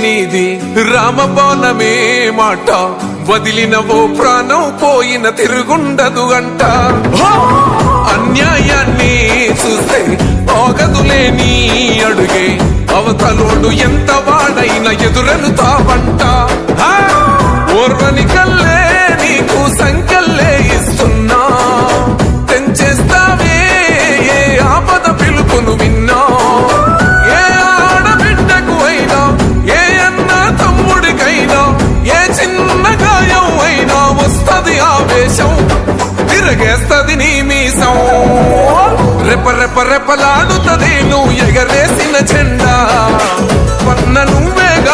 నీది రామబాణమే మాట వదిలిన ఓ ప్రాణం పోయిన తిరుగుండదు అంట అన్యాయాన్ని చూస్తే ఆగదులే నీ అడుగే అవతలోడు ఎంత వాడైనా ఎదురెలుతావంట ఓర్వని కల్లే నీకు సంకల్లే ఇస్తున్నా తెంచేస్తావే ఏ ఆపద పిలుపును విన్నా ఏ ఆడబిడ్డకు అయినా ఏ అన్న తమ్ముడికైనా ఏ చిన్న గాయం అయినా వస్తది ఆవేశం తిరగేస్తది నీ మీసం రెపరెపలాడుతది నువ్వు ఎగరేసిన జెండా పన్నను